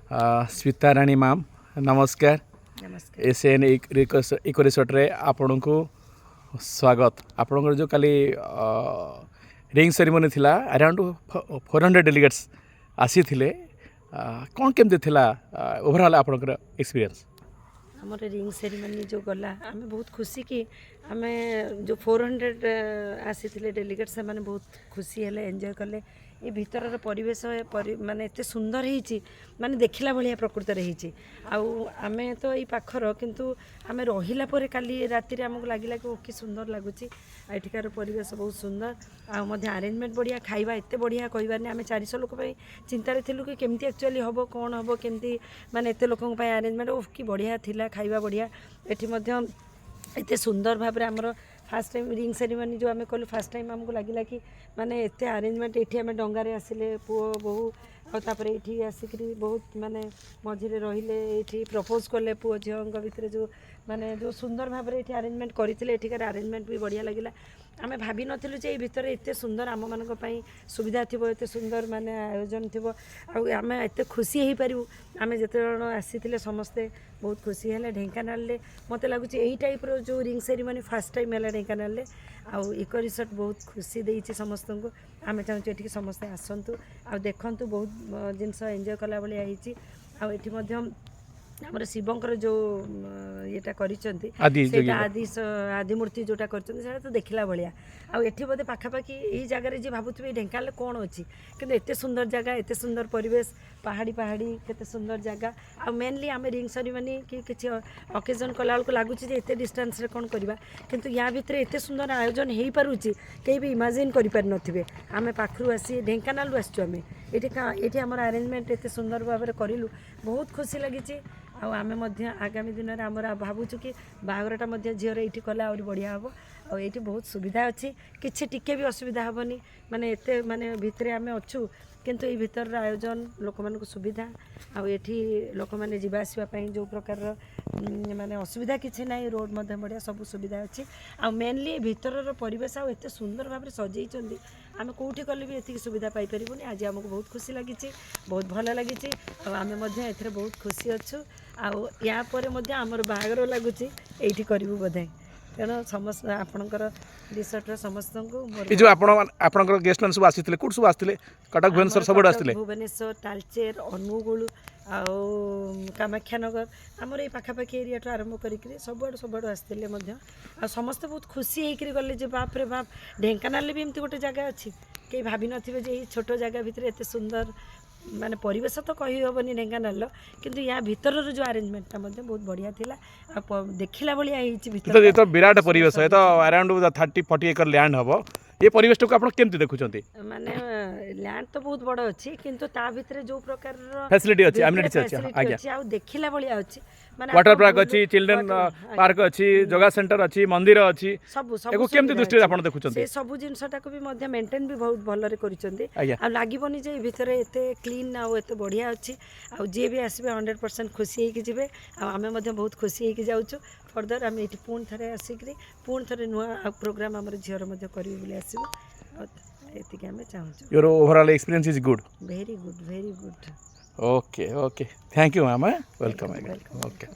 स्मिता राणी ma'am नमस्कार। नमस्कार। SN eco resort रे आपण को स्वागत। आपणकर जो काली रिंग सेरेमनी थिला अराउंड 400 डेलीगेट्स आसी थिले कौन केमते थिला ओवरऑल आपणकर एक्सपीरियंस? हमर रिंग सेरेमनी जो गला आमे बहुत खुशी कि आमे जो 400 आसी थिले डेलीगेट से माने बहुत खुशी हेले एंजॉय कले। ये भीतर परिवेश माने एते सुंदर होईची माने देखिला भलिया प्रकृति रही आमे तो ये पाखर किंतु आमे रहिला परे काली राति रे हमको लागिला कि ओके सुंदर लागुची। एठिकार परिवेश बहुत सुंदर आ मध्ये अरेंजमेंट बढ़िया खाइबा एते बढ़िया कहबार नहीं। आमे 400 लोक पई चिंता रे थिलु कि केमती एक्चुअली हबो कोन हबो केमती माने एते लोकन पई अरेंजमेंट ओ कि बढ़िया थिला खाइबा बढ़िया। एठी मध्ये एते सुंदर भाव रे हमर फास्ट टाइम रिंग सेरेमनी जो आम कलु फास्ट टाइम आमको लगिला कि माने एते अरेंजमेंट ये आम डंगारे आसिले पुओ बहु आपर ये आसिक बहुत माने मझे रहिले ये प्रपोज कले पुओ झील भितर जो माने जो सुंदर भाव में ये अरेंजमेंट करते एठिकार अरेंजमेंट भी बढ़िया लगिला। आमे भाभी नथिलु जे भितर एते सुंदर आम मानक पई सुविधा थिबो एते सुंदर माने आयोजन थिबो आ आमे एते खुशी हेई पारिबु। आमे जते जण आसीथिले समस्ते बहुत खुशी हेले। ढेंकानाल ले मते लागुची एही टाइप रो जो रिंग सेरेमनी फर्स्ट टाइम हेला ढेंकानाल ले आ इको रिसोर्ट बहुत खुशी देइची समस्त को। आमे चाहूँ एठी समस्ते आसंतु आ देखंतु बहुत जिनस एंजॉय कला भलिया हेची। आ एठी मध्यम हमर शिवंकर जो येटा करिसंती सेटा आदि मूर्ति जोटा करछन सेटा तो देखिला भलिया। आ एठी बोधे पाखापाखि एही जगह रे जे भाबुथबे ढेंकानाल कोन अछि किंतु एते सुंदर जगह एते सुंदर परिवेश पहाड़ी पहाड़ी केते सुंदर जगह। आ मेनली आमे रिंग सेरेमनी कि किछि ओकेजन कला को लागुची जे एते डिस्टेंस रे कोन करबा किंतु या भितर एते सुंदर आयोजन हेई पारुची केही भी इमेजिन करि पार नथिबे। आमे पाखरु आसी ढेंकानाल आसछु आमे एठी हमर अरेंजमेंट एते सुंदर भाव रे करिलु बहुत खुशी लागिची। आमे मध्य आगामी दिन में आमर भावुँ कि बाहागरटा झीर ये कला आहरी बढ़िया हम आठी बहुत सुविधा अच्छी किसी टिके भी असुविधा हेनी माने एते माने भितर आम अच्छु किंतु ये भीतर आयोजन लोक मान सुविधा आठी लोक मैंने जावासवाई जो प्रकार माने असुविधा किसी ना रोड बढ़िया सब सुविधा अच्छी आ मेनली भीतर परिवेश आते सुंदर भाव में सजई आम कौटी कले भी ये सुविधा पाइपर आज आमको बहुत खुशी लगी बहुत भल लगी आम बहुत खुशी अच्छु आपर आमर बाहागर लगुच ये करूँ बोधे तेणु समस्त आपणकर रिसोर्ट समस्त को गेस्ट सब आसी कौट सब आते कटक भुवनेश्वर सब आते भुवनेश्वर तालचेर अनुगुल आउ कामाख्यानगर आमर ये पाखापाखि एरिया आरंभ करी सबुआड़ आसते समस्ते बहुत खुशी होकर गले जे बाप रे बाप ढेंकानाल भी एमती गोटे जगह अच्छी कहीं भाभी नथिबे जे छोट जगह भितर एते सुंदर माने परिवेश तो कही हेनी ढेंकानाल किंतु या भीतर जो अरेंजमेंट बहुत बढ़िया थिला देखिला भलिया हेची भीतर ये तो विराट परिवेश है तो अराउंड 30-40 एकर लैंड हबो ये परिवेश को आप केमती देखुचंती माने लैंड तो बहुत बड़ अच्छी किंतु ता भितर जो प्रकार फैसिलिटी अछि एमिनिटीज अछि आज्ञा आ देखिला भलिया अछि माने वाटर पार्क अछि चिल्ड्रन पार्क अछि योगा सेंटर अछि मंदिर अछि सब एको केमती दृष्टि आपण देखुचंती से सब जिनसटा को भी मध्य मेंटेन भी बहुत भल रे करिसंती आ लागिबनी जे भीतर एते क्लीन आ एते बढ़िया अछि आ जे भी आसीबे 100% खुशी हेकि जिवे आ हमें मध्य बहुत खुशी हेकि जाउछु फर्दर आम ये पुणी थे आसिक पुणी थे नुआ प्रोग्राम आम झीर करी बोली आसबू ये आम चाहूँ your overall experience is good very good very good okay okay thank you ma'am welcome okay